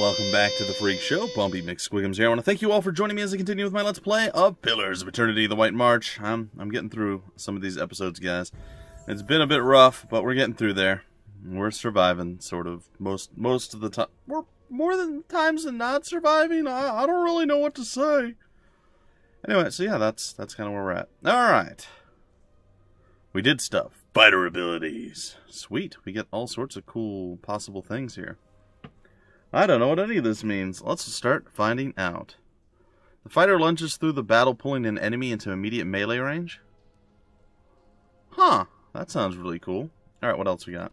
welcome back to the Freak Show. Bumpy McSquigums here. I want to thank you all for joining me as I continue with my Let's Play of Pillars of Eternity, The White March. I'm getting through some of these episodes, guys. It's been a bit rough, but we're getting through there. We're surviving, sort of, most of the time. We're more than times than not surviving. I don't really know what to say. Anyway, so yeah, that's kind of where we're at. Alright. We did stuff. Fighter abilities. Sweet. We get all sorts of cool possible things here. I don't know what any of this means. Let's start finding out. The fighter lunges through the battle, pulling an enemy into immediate melee range. Huh. That sounds really cool. Alright, what else we got?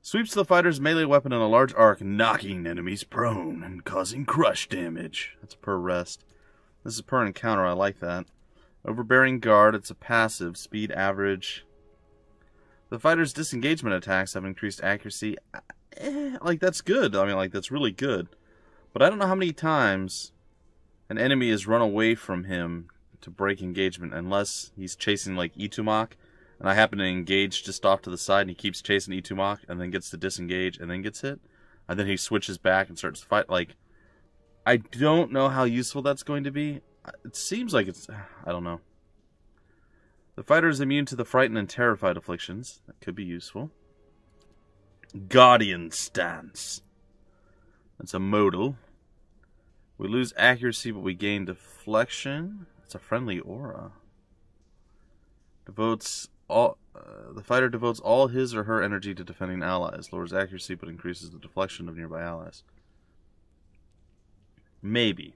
Sweeps the fighter's melee weapon in a large arc, knocking enemies prone and causing crush damage. That's per rest. This is per encounter. I like that. Overbearing guard. It's a passive. Speed average. The fighter's disengagement attacks have increased accuracy. Like, that's good. I mean, like, that's really good. But I don't know how many times an enemy has run away from him to break engagement, unless he's chasing, like, Itumak, and I happen to engage just off to the side, and he keeps chasing Itumak, and then gets to disengage, and then gets hit, and then he switches back and starts to fight. Like, I don't know how useful that's going to be. It seems like it's... I don't know. The fighter is immune to the frightened and terrified afflictions. That could be useful. Guardian Stance. That's a modal. We lose accuracy, but we gain deflection. It's a friendly aura. Devotes all. The fighter devotes all his or her energy to defending allies. Lowers accuracy, but increases the deflection of nearby allies. Maybe.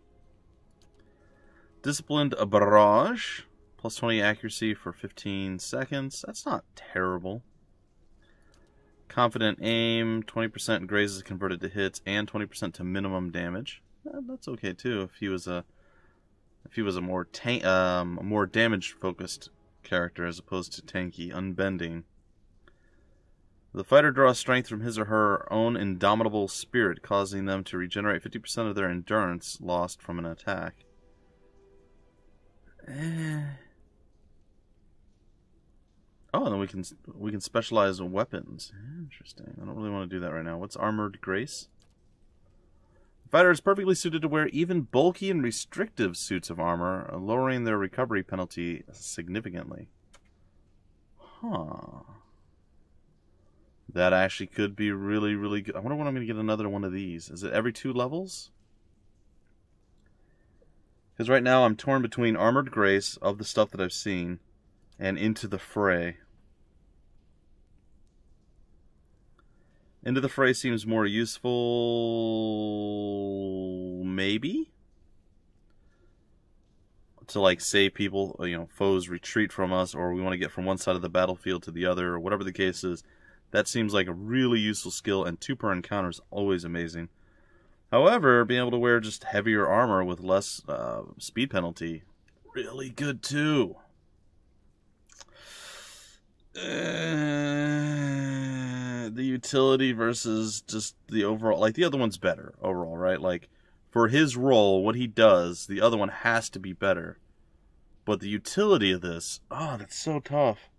Disciplined Barrage. Plus 20 accuracy for 15 seconds. That's not terrible. Confident Aim, 20% grazes converted to hits, and 20% to minimum damage. That's okay too. If he was a more damage focused character as opposed to tanky, unbending. The fighter draws strength from his or her own indomitable spirit, causing them to regenerate 50% of their endurance lost from an attack. Oh, and then we can specialize weapons. Interesting. I don't really want to do that right now. What's Armored Grace? The fighter is perfectly suited to wear even bulky and restrictive suits of armor, lowering their recovery penalty significantly. Huh. That actually could be really, really good. I wonder when I'm going to get another one of these. Is it every 2 levels? Because right now I'm torn between Armored Grace, of the stuff that I've seen, and Into the Fray. Into the Fray seems more useful, maybe? To, like, save people, you know, foes retreat from us, or we want to get from one side of the battlefield to the other, or whatever the case is. That seems like a really useful skill, and 2 per encounter is always amazing. However, being able to wear just heavier armor with less speed penalty, really good too. The utility versus just the overall, like, the other one's better overall, right? Like, for his role, what he does, the other one has to be better. But the utility of this, oh, that's so tough.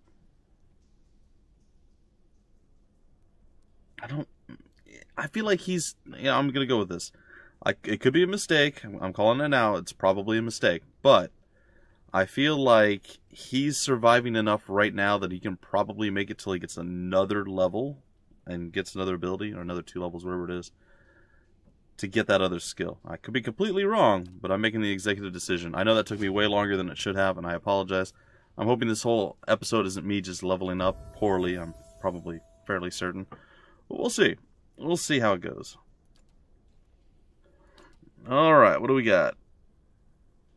I feel like he's, yeah, I'm gonna go with this. It could be a mistake. I'm calling it now. It's probably a mistake, but I feel like he's surviving enough right now that he can probably make it till he gets another level and gets another ability, or another 2 levels, whatever it is, to get that other skill. I could be completely wrong, but I'm making the executive decision. I know that took me way longer than it should have, and I apologize. I'm hoping this whole episode isn't me just leveling up poorly. I'm probably fairly certain. But we'll see. We'll see how it goes. Alright, what do we got?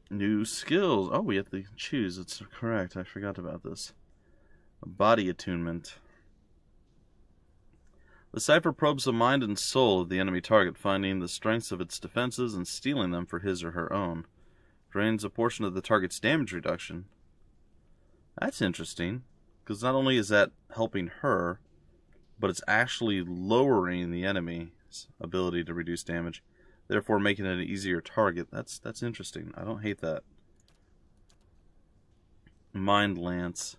New skills. Oh, we have to choose. It's correct. I forgot about this. Body attunement. The cipher probes the mind and soul of the enemy target, finding the strengths of its defenses and stealing them for his or her own. Drains a portion of the target's damage reduction. That's interesting, because not only is that helping her, but it's actually lowering the enemy's ability to reduce damage, therefore making it an easier target. That's interesting. I don't hate that. Mind Lance.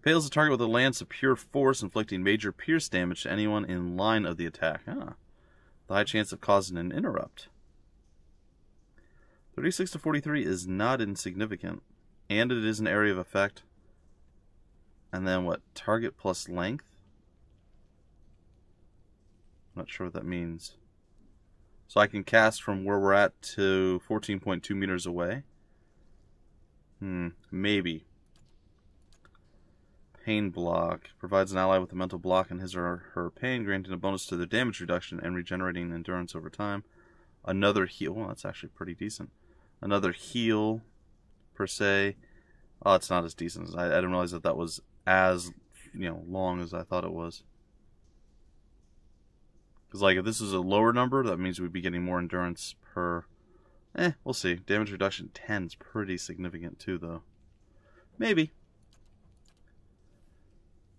Impales the target with a lance of pure force, inflicting major pierce damage to anyone in line of the attack. Ah. The high chance of causing an interrupt. 36 to 43 is not insignificant. And it is an area of effect. And then what? Target plus length? Not sure what that means. So I can cast from where we're at to 14.2 meters away. Maybe. Pain block. Provides an ally with a mental block in his or her pain, granting a bonus to their damage reduction and regenerating endurance over time. Another heal. Well, that's actually pretty decent. Another heal, per se. Oh, it's not as decent. I didn't realize that that was as, long as I thought it was. Because, like, if this is a lower number, that means we'd be getting more endurance per... we'll see. Damage reduction 10 is pretty significant, too, though. Maybe.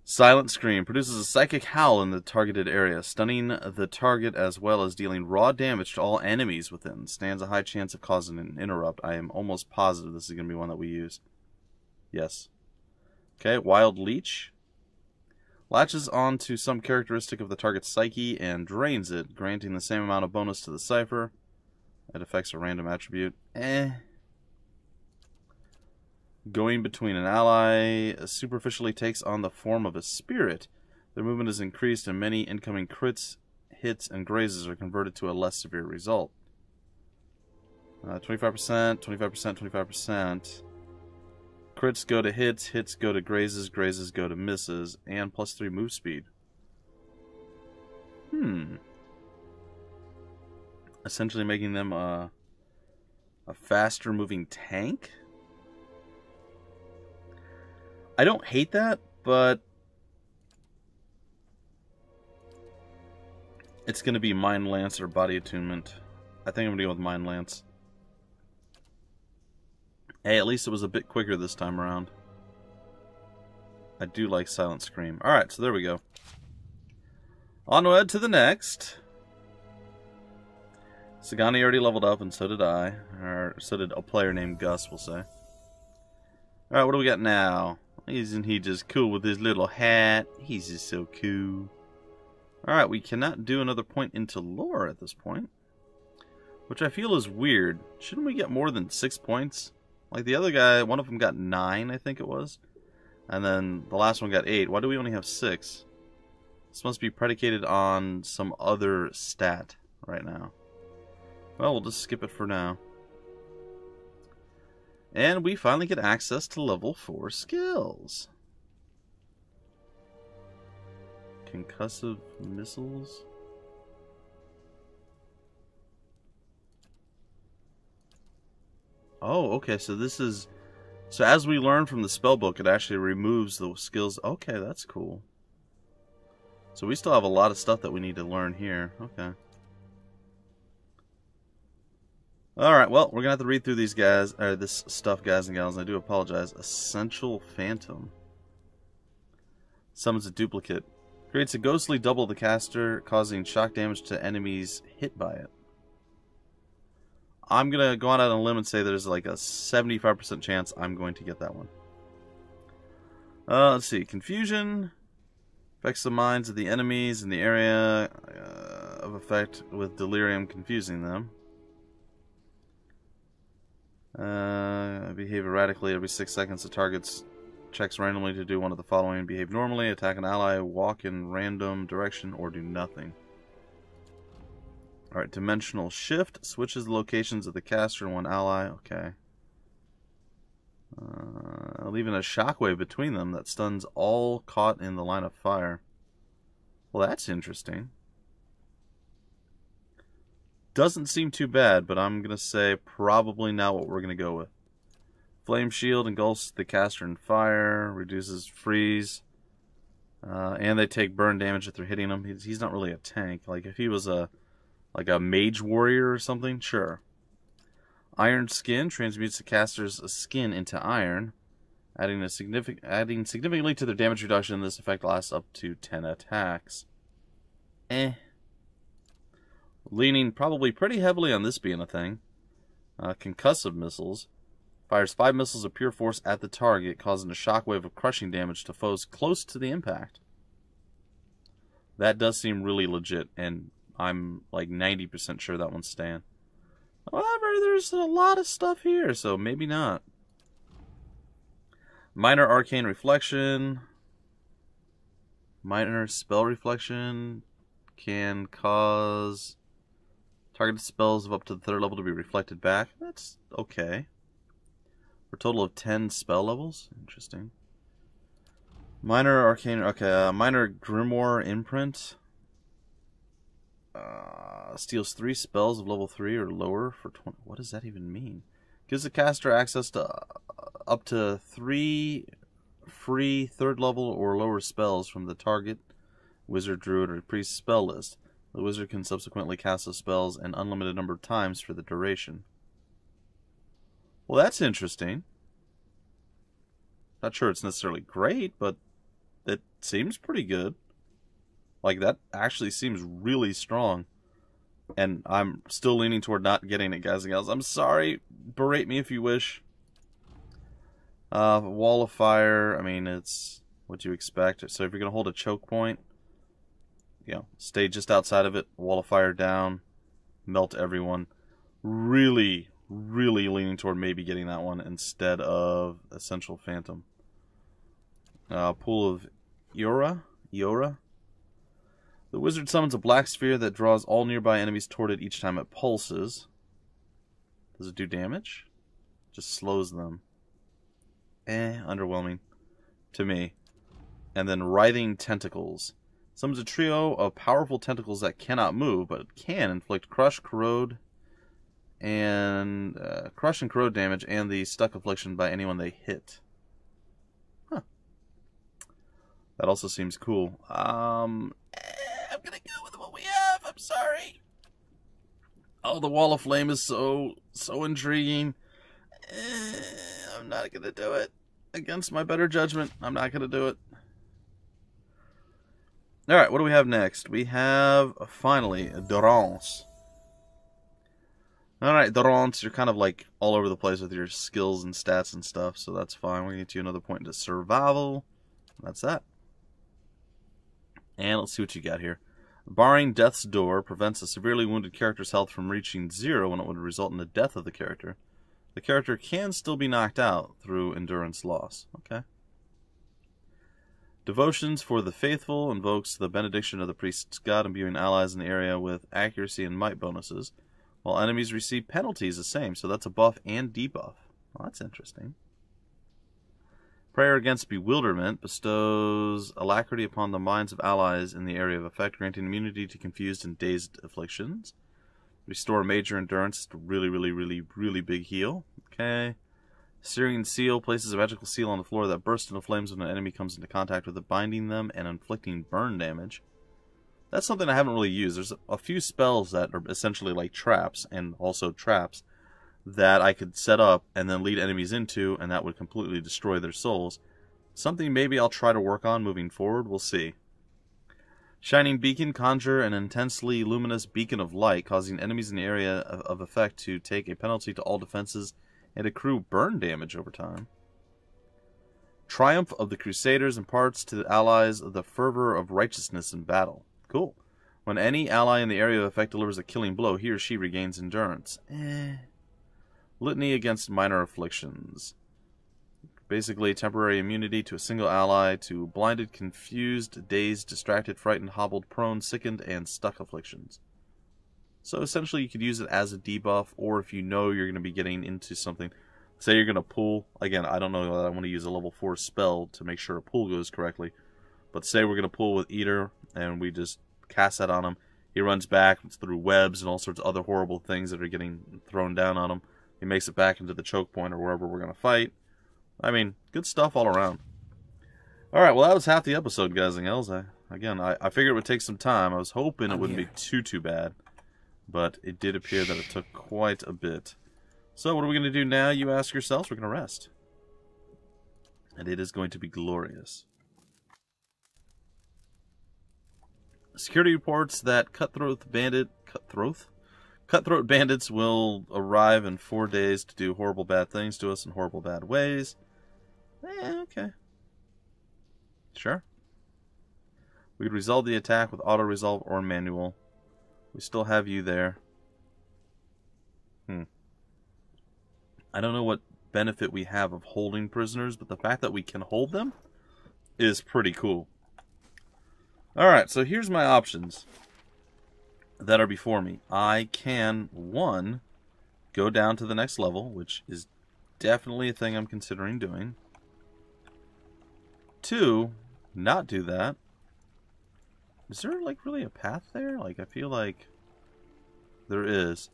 Silent Scream produces a psychic howl in the targeted area, stunning the target as well as dealing raw damage to all enemies within. Stands a high chance of causing an interrupt. I am almost positive this is going to be one that we use. Yes. Okay, Wild Leech. Latches onto some characteristic of the target's psyche and drains it, granting the same amount of bonus to the cipher. It affects a random attribute. Going between an ally superficially takes on the form of a spirit. Their movement is increased and many incoming crits, hits, and grazes are converted to a less severe result. 25%, 25%, 25%. Crits go to hits, hits go to grazes, grazes go to misses, and +3 move speed. Essentially making them a faster moving tank? I don't hate that, but it's going to be Mind Lance or Body Attunement. I think I'm going to go with Mind Lance. Hey, at least it was a bit quicker this time around. I do like Silent Scream. Alright, so there we go. Onward to the next. Sagani already leveled up, and so did I. Or so did a player named Gus, we'll say. Alright, what do we got now? Isn't he just cool with his little hat? He's just so cool. Alright, we cannot do another point into lore at this point. Which I feel is weird. Shouldn't we get more than 6 points? Like the other guy, one of them got 9, I think it was. And then the last one got 8. Why do we only have 6? This must be predicated on some other stat right now. Well, we'll just skip it for now. And we finally get access to level 4 skills. Concussive missiles. Oh, okay, so this is... So as we learn from the spellbook, it actually removes the skills. Okay, that's cool. So we still have a lot of stuff that we need to learn here. Okay. Alright, well, we're going to have to read through these guys, or this stuff, guys and gals, and I do apologize. Essential Phantom. Summons a duplicate. Creates a ghostly double the caster, causing shock damage to enemies hit by it. I'm going to go out on a limb and say there's like a 75% chance I'm going to get that one. Let's see. Confusion. Affects the minds of the enemies in the area of effect with delirium confusing them. Behave erratically every 6 seconds. The targets checks randomly to do one of the following. Behave normally, attack an ally, walk in random direction, or do nothing. Alright, Dimensional Shift. Switches the locations of the caster and one ally. Okay. Leaving a shockwave between them that stuns all caught in the line of fire. Well, that's interesting. Doesn't seem too bad, but I'm going to say probably not what we're going to go with. Flame Shield engulfs the caster in fire, reduces freeze, and they take burn damage if they're hitting him. He's not really a tank. Like if he was like a mage warrior or something, sure. Iron Skin transmutes the caster's skin into iron, adding significantly to their damage reduction. This effect lasts up to 10 attacks. Leaning probably pretty heavily on this being a thing. Concussive Missiles. Fires 5 missiles of pure force at the target, causing a shockwave of crushing damage to foes close to the impact. That does seem really legit, and I'm like 90% sure that one's staying. However, there's a lot of stuff here, so maybe not. Minor arcane reflection. Minor spell reflection can cause targeted spells of up to the 3rd level to be reflected back. That's okay. For a total of 10 spell levels. Interesting. Minor arcane. Okay, minor grimoire imprint. Steals 3 spells of level 3 or lower for 20. What does that even mean? Gives the caster access to up to 3 free 3rd level or lower spells from the target wizard, druid, or priest spell list. The wizard can subsequently cast those spells an unlimited number of times for the duration. Well, that's interesting. Not sure it's necessarily great, but it seems pretty good. Like, that actually seems really strong. And I'm still leaning toward not getting it, guys and gals. I'm sorry. Berate me if you wish. Wall of Fire, I mean, it's what you expect. So if you're going to hold a choke point, you know, stay just outside of it. Wall of Fire down. Melt everyone. Really, really leaning toward maybe getting that one instead of Essential Phantom. Pool of Iora. The wizard summons a black sphere that draws all nearby enemies toward it each time it pulses. Does it do damage? Just slows them. Underwhelming to me. And then Writhing Tentacles. Summons a trio of powerful tentacles that cannot move, but can inflict crush, corrode, and corrode damage and the stuck affliction by anyone they hit. Huh. That also seems cool. I'm gonna go with what we have. I'm sorry. Oh, the Wall of Flame is so intriguing. I'm not gonna do it. Against my better judgment, I'm not gonna do it. Alright, what do we have next? We have, finally, Durance. Alright, Durance, you're kind of like all over the place with your skills and stats and stuff, so that's fine. We're going to get you another point into survival. That's that. And let's see what you got here. Barring Death's Door prevents a severely wounded character's health from reaching 0 when it would result in the death of the character. The character can still be knocked out through endurance loss. Okay. Devotions for the Faithful invokes the benediction of the priest's god, imbuing allies in the area with accuracy and might bonuses, while enemies receive penalties the same, so that's a buff and debuff. Well, that's interesting. Prayer against Bewilderment bestows alacrity upon the minds of allies in the area of effect, granting immunity to confused and dazed afflictions. Restore major endurance. It's a really big heal. Okay. Searing Seal places a magical seal on the floor that bursts into flames when an enemy comes into contact with it, binding them and inflicting burn damage. That's something I haven't really used. There's a few spells that are essentially like traps, and also traps, that I could set up and then lead enemies into, and that would completely destroy their souls. Something maybe I'll try to work on moving forward. We'll see. Shining Beacon, conjure an intensely luminous beacon of light, causing enemies in the area of effect to take a penalty to all defenses and accrue burn damage over time. Triumph of the Crusaders imparts to the allies the fervor of righteousness in battle. Cool. When any ally in the area of effect delivers a killing blow, he or she regains endurance. Litany against minor afflictions. Basically, temporary immunity to a single ally to blinded, confused, dazed, distracted, frightened, hobbled, prone, sickened, and stuck afflictions. So essentially you could use it as a debuff, or if you know you're going to be getting into something. Say you're going to pull. Again, I don't know that I want to use a level 4 spell to make sure a pull goes correctly. But say we're going to pull with Eater, and we just cast that on him. He runs back through webs and all sorts of other horrible things that are getting thrown down on him. He makes it back into the choke point or wherever we're going to fight. I mean, good stuff all around. Alright, well that was half the episode, guys and gals. I figured it would take some time. I was hoping it wouldn't be too bad. But it did appear that it took quite a bit. So what are we going to do now, you ask yourselves? We're going to rest. And it is going to be glorious. Security reports that cutthroat bandits will arrive in 4 days to do horrible bad things to us in horrible bad ways. Okay. Sure. We could resolve the attack with auto-resolve or manual. We still have you there. I don't know what benefit we have of holding prisoners, but the fact that we can hold them is pretty cool. Alright, so here's my options that are before me. I can, 1, go down to the next level, which is definitely a thing I'm considering doing. 2, not do that. Is there, like, really a path there? Like, I feel like there is.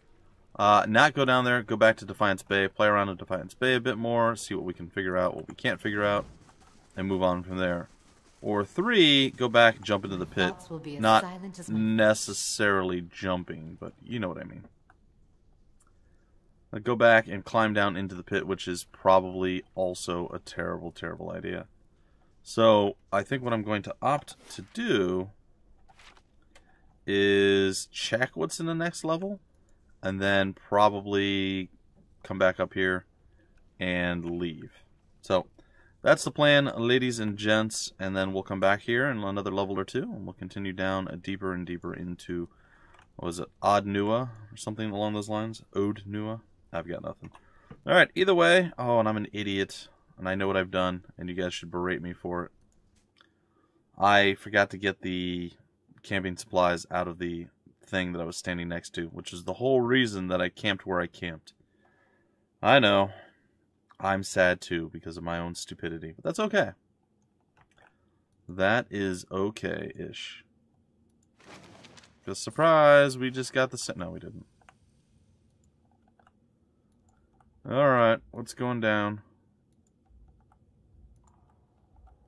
Not go down there, go back to Defiance Bay, play around in Defiance Bay a bit more, see what we can figure out, what we can't figure out, and move on from there. Or 3, go back, jump into the pit. Not necessarily jumping, but you know what I mean. Go back and climb down into the pit, which is probably also a terrible, terrible idea. So, I think what I'm going to opt to do is check what's in the next level, and then probably come back up here and leave. So, that's the plan, ladies and gents, and then we'll come back here in another level or 2, and we'll continue down deeper and deeper into, what was it, Caed Nua, or something along those lines? Caed Nua? I've got nothing. Alright, either way, oh, and I'm an idiot, and I know what I've done, and you guys should berate me for it. I forgot to get the camping supplies out of the thing that I was standing next to, which is the whole reason that I camped where I camped. I know. I'm sad too because of my own stupidity, but that's okay. That is okay-ish. Because surprise, we just got the... No, we didn't. Alright, what's going down?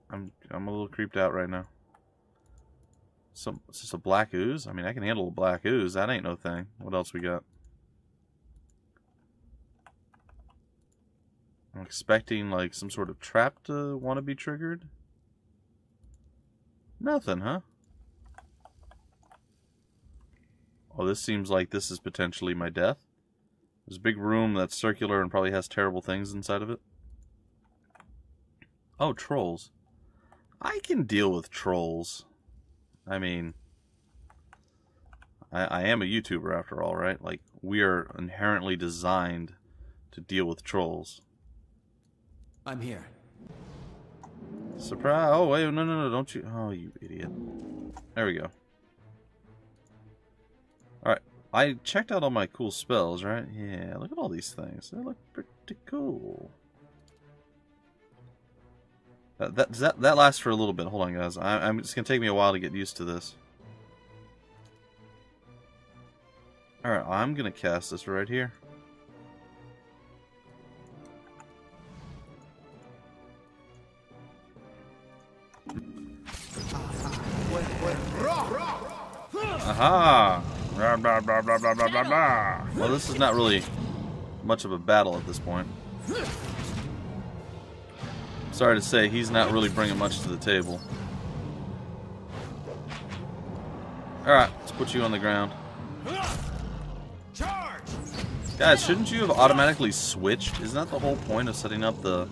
I'm a little creeped out right now. Is this a black ooze? I mean, I can handle a black ooze. That ain't no thing. What else we got? I'm expecting, like, some sort of trap to want to be triggered. Nothing, huh? Oh, this seems like this is potentially my death. There's a big room that's circular and probably has terrible things inside of it. Oh, trolls. I can deal with trolls. I mean, I am a YouTuber after all, right? Like, we are inherently designed to deal with trolls. I'm here. Surprise! Oh, wait, no, don't you... Oh, you idiot. There we go. Alright, I checked out all my cool spells, right? Yeah, look at all these things. They look pretty cool. That lasts for a little bit. Hold on, guys. It's going to take me a while to get used to this. Alright, I'm going to cast this right here. Aha! Blah, blah, blah, blah, blah, blah, blah, blah. Well, this is not really much of a battle at this point. Sorry to say, he's not really bringing much to the table. Alright, let's put you on the ground. Guys, shouldn't you have automatically switched? Isn't that the whole point of setting up the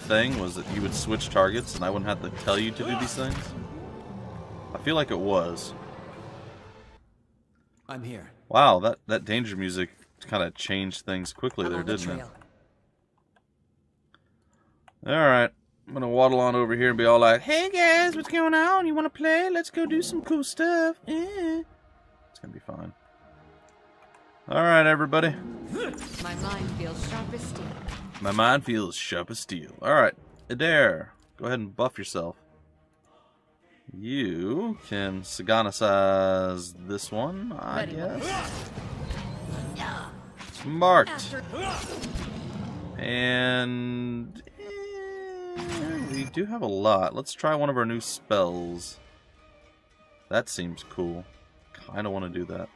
thing? Was that you would switch targets and I wouldn't have to tell you to do these things? I feel like it was. I'm here. Wow, that danger music kind of changed things quickly there, didn't it? Alright, I'm gonna waddle on over here and be all like, hey guys, what's going on? You wanna play? Let's go do some cool stuff. It's gonna be fine. Alright, everybody. My mind feels sharp as steel. My mind feels sharp as steel. Alright, Adair, go ahead and buff yourself. You can Saganicize this one, I guess. Marked. And we do have a lot. Let's try one of our new spells. That seems cool. Kinda want to do that.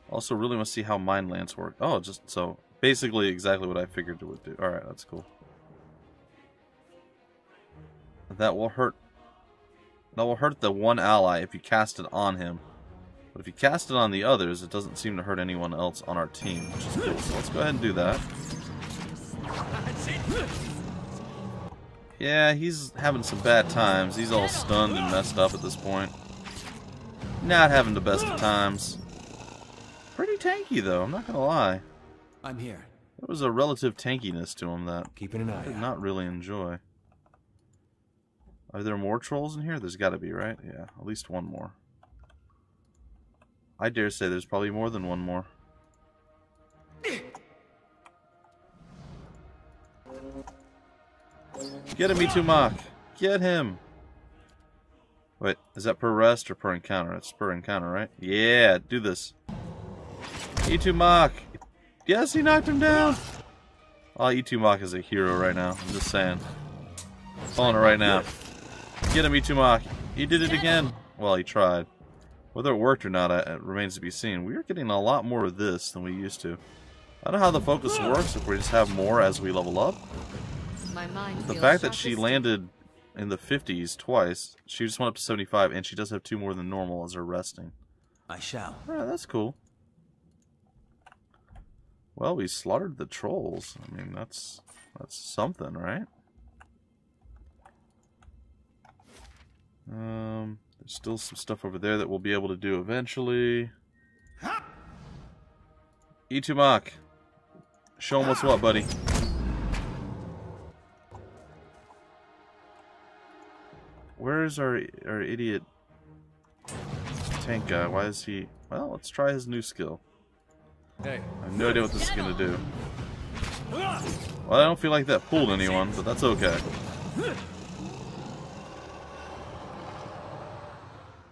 Also really want to see how Mind Lance work. Oh, just so basically exactly what I figured it would do. Alright, that's cool. That will hurt. That will hurt the one ally if you cast it on him. But if you cast it on the others, it doesn't seem to hurt anyone else on our team, which is cool. So let's go ahead and do that. Yeah, he's having some bad times. He's all stunned and messed up at this point. Not having the best of times. Pretty tanky, though, I'm not gonna lie. I'm here. There was a relative tankiness to him that Keeping an eye I did out. not really enjoy. Are there more trolls in here? There's gotta be, right? Yeah, at least one more. I dare say there's probably more than one more. Get him, Itumak! Get him! Wait, is that per rest or per encounter? It's per encounter, right? Yeah, do this. Itumak! Yes, he knocked him down! Oh, Itumak is a hero right now. I'm just saying. Calling it right now. Get him, Itumak! He did it again! Well, he tried. Whether it worked or not, it remains to be seen. We are getting a lot more of this than we used to. I don't know how the focus works, if we just have more as we level up. My mind The feels fact that sharp she as landed in the 50s twice, she just went up to 75, and she does have 2 more than normal as her resting. I shall. Alright, that's cool. Well, we slaughtered the trolls. I mean, that's something, right? There's still some stuff over there that we'll be able to do eventually. Itumak, show him what's what, buddy. Where's our idiot tank guy? Why is he... Well, let's try his new skill. Hey. I have no idea what this is going to do. Well, I don't feel like that pulled anyone, but that's okay.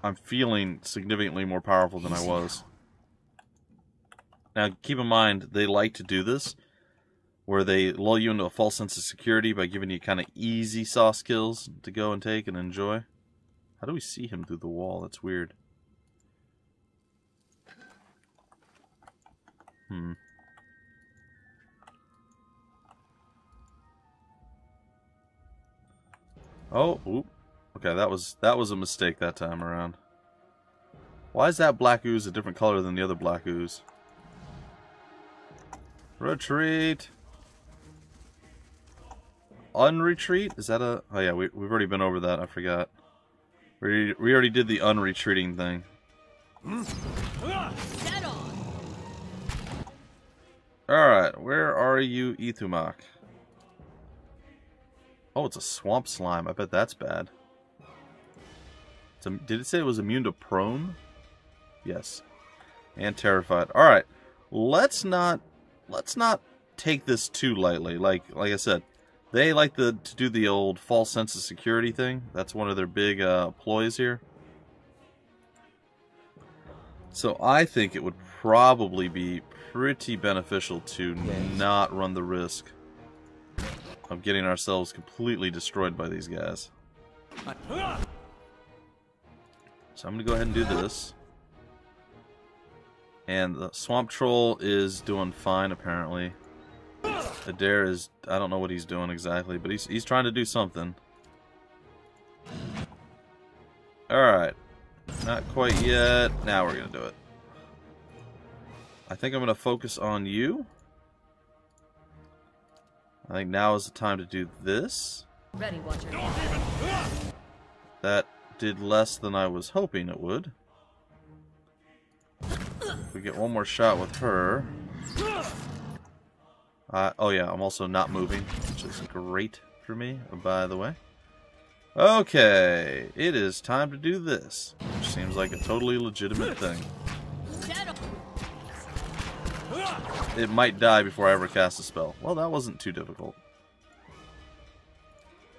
I'm feeling significantly more powerful than I was. Now, keep in mind, they like to do this, where they lull you into a false sense of security by giving you kind of easy sauce kills to go and take and enjoy. How do we see him through the wall? That's weird. Oh, oop. Okay, that was a mistake that time around. Why is that black ooze a different color than the other black ooze? Retreat! Unretreat? Is that a... Oh yeah, we've already been over that, I forgot. We already did the unretreating thing. Alright, where are you, Itumak? Oh, it's a swamp slime. I bet that's bad. Did it say it was immune to prone? Yes. And terrified. Alright. Let's not take this too lightly. Like I said, they like to do the old false sense of security thing. That's one of their big ploys here. So I think it would probably be pretty beneficial to not run the risk of getting ourselves completely destroyed by these guys. So I'm going to go ahead and do this. And the swamp troll is doing fine, apparently. Adair is... I don't know what he's doing exactly, but he's trying to do something. Alright. Not quite yet. Now we're going to do it. I think I'm going to focus on you. I think now is the time to do this. ready, Watcher. That did less than I was hoping it would. We get one more shot with her. Oh yeah, I'm also not moving, which is great for me, by the way. Okay, it is time to do this, which seems like a totally legitimate thing. It might die before I ever cast a spell. Well, that wasn't too difficult.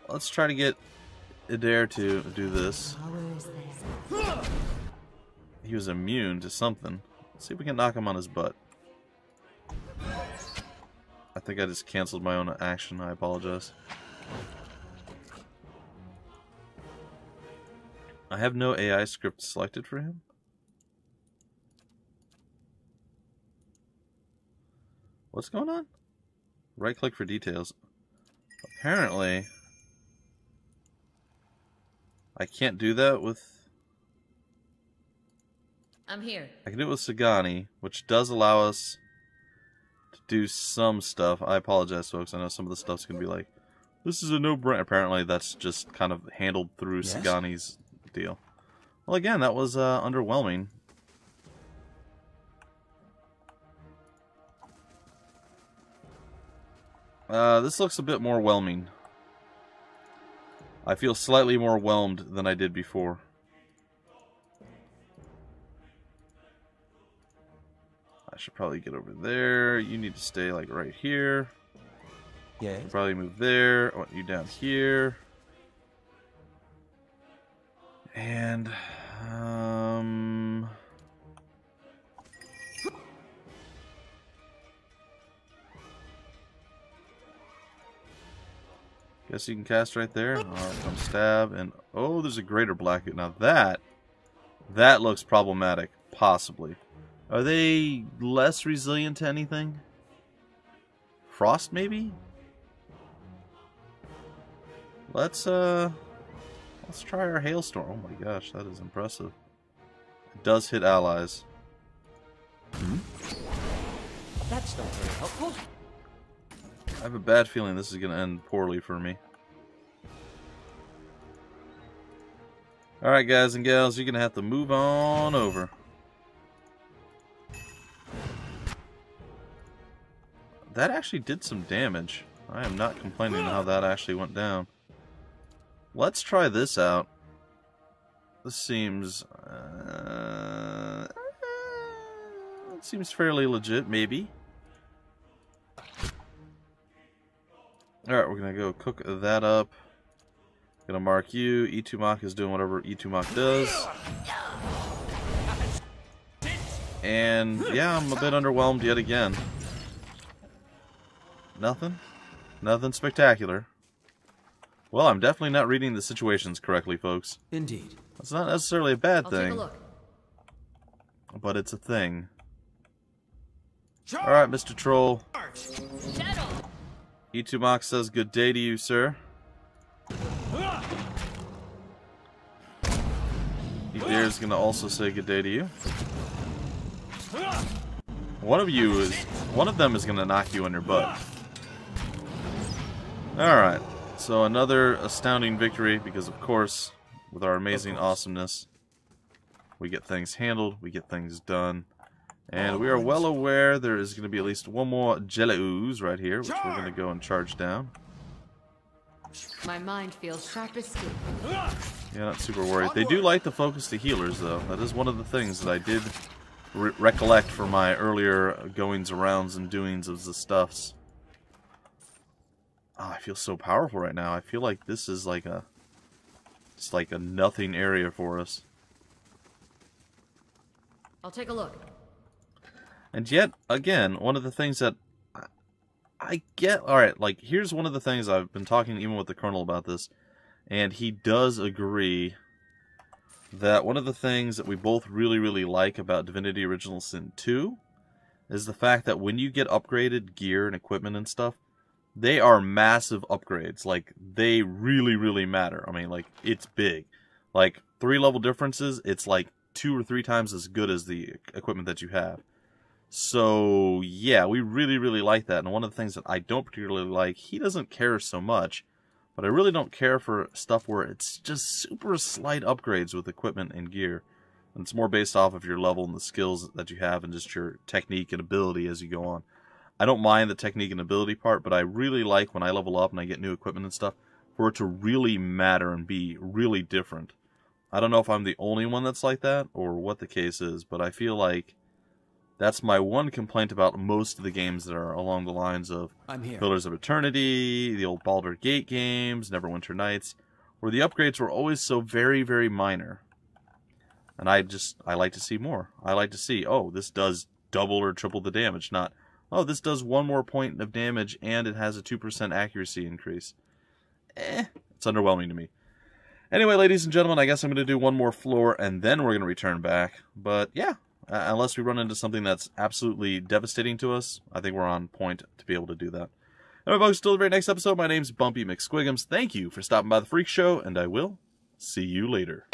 Let's try to get Adair to do this. He was immune to something. Let's see if we can knock him on his butt. I think I just canceled my own action. I apologize. I have no AI script selected for him. What's going on? Right click for details. Apparently, I can't do that with... I'm here. I can do it with Sagani, which does allow us to do some stuff. I apologize, folks. I know some of the stuff's going to be like, this is a no-brainer. Apparently, that's just kind of handled through Sagani's deal. Well, again, that was underwhelming. This looks a bit more whelming. I feel slightly more whelmed than I did before. I should probably get over there. You need to stay like right here. Yeah. Probably move there. I want you down here. And guess you can cast right there. Alright, come stab, and oh, there's a greater blanket. Now that looks problematic, possibly. Are they less resilient to anything? Frost, maybe? Let's try our hailstorm. Oh my gosh, that is impressive. It does hit allies. That's not very helpful. I have a bad feeling this is going to end poorly for me. Alright guys and gals, you're going to have to move on over. That actually did some damage. I am not complaining how that actually went down. Let's try this out. This seems... it seems fairly legit, maybe. Alright, we're gonna go cook that up. Gonna mark you. E2 is doing whatever E2 does. And yeah, I'm a bit underwhelmed yet again. Nothing? Nothing spectacular. Well, I'm definitely not reading the situations correctly, folks. Indeed. That's not necessarily a bad I'll thing. take a look. But it's a thing. Alright, Mr. Troll. Shadow. E2 says good day to you, sir. Edir's gonna also say good day to you. One of them is gonna knock you on your butt. Alright, so another astounding victory because of course, with our amazing awesomeness, we get things handled, we get things done. And we are well aware there is going to be at least one more jelly ooze right here, which we're going to go and charge down. My mind feels sharp as steel. Yeah, not super worried. They do like to focus the healers, though. That is one of the things that I did recollect from my earlier goings arounds and doings of the stuffs. Oh, I feel so powerful right now. I feel like this is like it's like a nothing area for us. I'll take a look. And yet, again, one of the things that I get... Alright, like, here's one of the things I've been talking even with the Colonel about this, and he does agree that one of the things that we both really, really like about Divinity Original Sin 2 is the fact that when you get upgraded gear and equipment and stuff, they are massive upgrades. Like, they really, really matter. I mean, like, it's big. Like, 3 level differences, it's like 2 or 3 times as good as the equipment that you have. So, yeah, we really, really like that. And one of the things that I don't particularly like, he doesn't care so much, but I really don't care for stuff where it's just super slight upgrades with equipment and gear. And it's more based off of your level and the skills that you have and just your technique and ability as you go on. I don't mind the technique and ability part, but I really like when I level up and I get new equipment and stuff, for it to really matter and be really different. I don't know if I'm the only one that's like that, or what the case is, but I feel like that's my one complaint about most of the games that are along the lines of Pillars of Eternity, the old Baldur's Gate games, Neverwinter Nights, where the upgrades were always so very, very minor. And I like to see more. I like to see, oh, this does double or triple the damage, not, oh, this does 1 more point of damage and it has a 2% accuracy increase. It's underwhelming to me. Anyway, ladies and gentlemen, I guess I'm going to do one more floor and then we're going to return back. But yeah, unless we run into something that's absolutely devastating to us, I think we're on point to be able to do that. Anyway, folks, till the very next episode, my name's Bumpy McSquigums. Thank you for stopping by the Freak Show, and I will see you later.